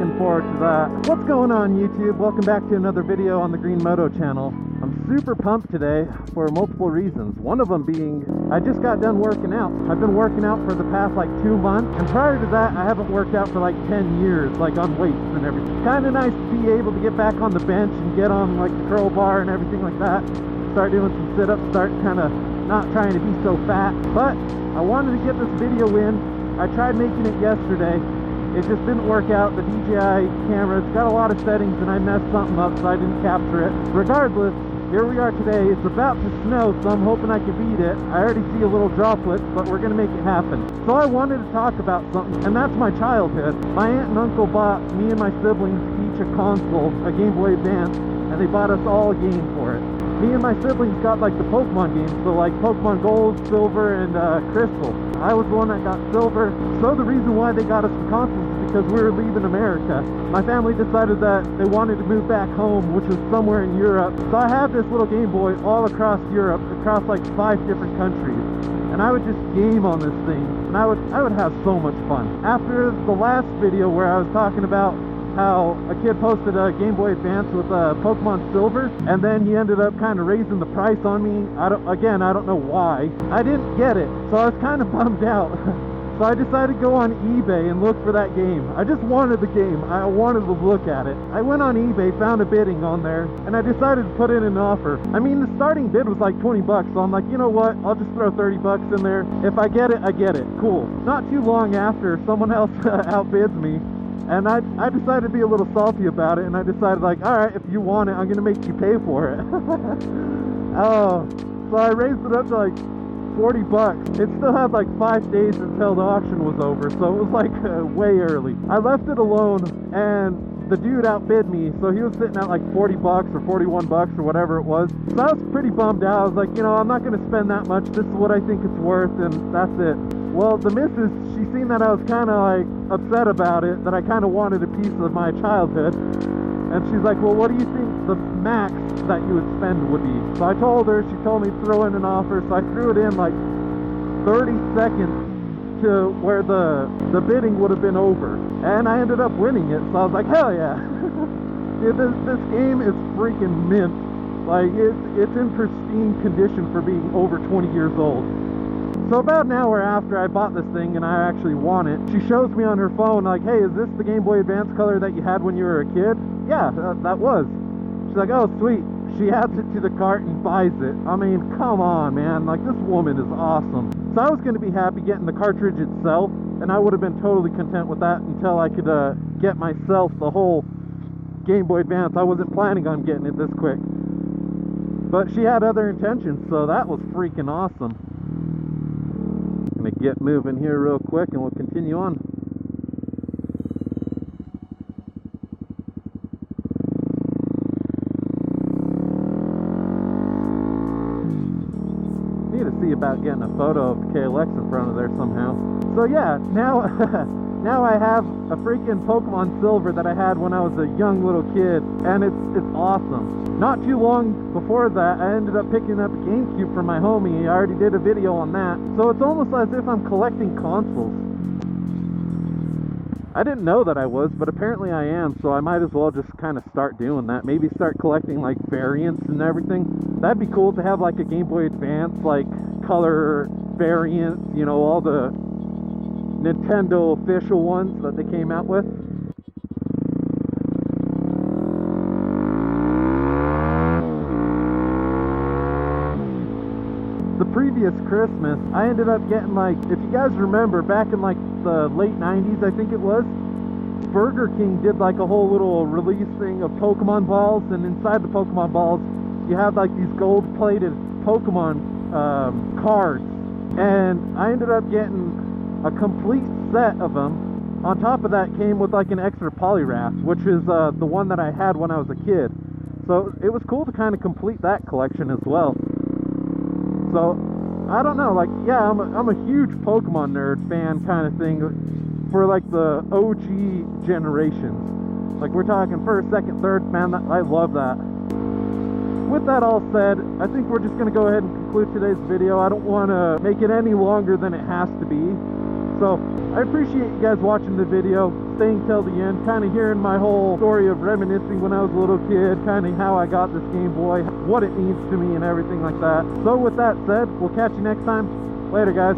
looking forward to that. What's going on, YouTube? Welcome back to another video on the Green Moto channel. I'm super pumped today for multiple reasons. One of them being, I just got done working out. I've been working out for the past like 2 months, and prior to that, I haven't worked out for like 10 years, like on weights and everything. Kind of nice to be able to get back on the bench and get on like the curl bar and everything like that. Start doing some sit-ups, start kind of not trying to be so fat. But I wanted to get this video in. I tried making it yesterday. It just didn't work out. The DJI camera, it's got a lot of settings and I messed something up, so I didn't capture it. Regardless, here we are today. It's about to snow, so I'm hoping I can beat it. I already see a little droplet, but we're gonna make it happen. So I wanted to talk about something, and that's my childhood. My aunt and uncle bought me and my siblings each a console, a Game Boy Advance, and they bought us all a game for it. Me and my siblings got like the Pokemon games, so like Pokemon Gold, Silver, and Crystal. I was the one that got Silver. So the reason why they got us the consoles is because we were leaving America. My family decided that they wanted to move back home, which was somewhere in Europe. So I had this little Game Boy all across Europe, across like 5 different countries. And I would just game on this thing, and I would have so much fun. After the last video where I was talking about how a kid posted a Game Boy Advance with Pokemon Silver, and then he ended up kind of raising the price on me. I don't know why. I didn't get it, so I was kind of bummed out. So I decided to go on eBay and look for that game. I just wanted the game. I wanted to look at it. I went on eBay, found a bidding on there, and I decided to put in an offer. I mean, the starting bid was like 20 bucks, so I'm like, you know what? I'll just throw 30 bucks in there. If I get it, I get it. Cool. Not too long after, someone else outbids me. And I decided to be a little salty about it, and I decided like, all right, if you want it, I'm gonna make you pay for it. Oh, so I raised it up to like 40 bucks. It still had like 5 days until the auction was over, so it was like way early. I left it alone, and the dude outbid me, so he was sitting at like 40 bucks or 41 bucks or whatever it was. So I was pretty bummed out. I was like, you know, I'm not gonna spend that much. This is what I think it's worth, and that's it. Well, the missus, she seen that I was kind of like upset about it, that I kind of wanted a piece of my childhood. And she's like, well, what do you think the max that you would spend would be? So I told her, she told me to throw in an offer, so I threw it in like 30 seconds to where the bidding would have been over. And I ended up winning it, so I was like, hell yeah. Dude, this game is freaking mint. Like, it's in pristine condition for being over 20 years old. So about an hour after I bought this thing and I actually won it, she shows me on her phone like, hey, is this the Game Boy Advance color that you had when you were a kid? Yeah, that was. She's like, oh, sweet. She adds it to the cart and buys it. I mean, come on, man. Like, this woman is awesome. So I was going to be happy getting the cartridge itself, and I would have been totally content with that until I could get myself the whole Game Boy Advance. I wasn't planning on getting it this quick. But she had other intentions, so that was freaking awesome. Gonna get moving here real quick and we'll continue on. Need to see about getting a photo of KLX in front of there somehow. So yeah, now now I have a freaking Pokemon Silver that I had when I was a young little kid, and it's awesome. Not too long before that, I ended up picking up a GameCube from my homie. I already did a video on that. So it's almost as if I'm collecting consoles. I didn't know that I was, but apparently I am, so I might as well just kind of start doing that. Maybe start collecting like variants and everything. That'd be cool to have like a Game Boy Advance, like color variants, you know, all the Nintendo official ones that they came out with. The previous Christmas, I ended up getting like, if you guys remember, back in like the late 90s, I think it was, Burger King did like a whole little release thing of Pokemon balls, and inside the Pokemon balls, you have like these gold-plated Pokemon cards. And I ended up getting a complete set of them. On top of that came with like an extra Poliwrath, which is the one that I had when I was a kid. So it was cool to kind of complete that collection as well. So I don't know, like, yeah, I'm a huge Pokemon nerd fan kind of thing for like the OG generations. Like, we're talking first, second, third, man, I love that. With that all said, I think we're just going to go ahead and conclude today's video. I don't want to make it any longer than it has to be. So I appreciate you guys watching the video. thing till the end, kind of hearing my whole story of reminiscing when I was a little kid, kind of how I got this Game Boy, what it means to me and everything like that. So with that said, we'll catch you next time. Later, guys.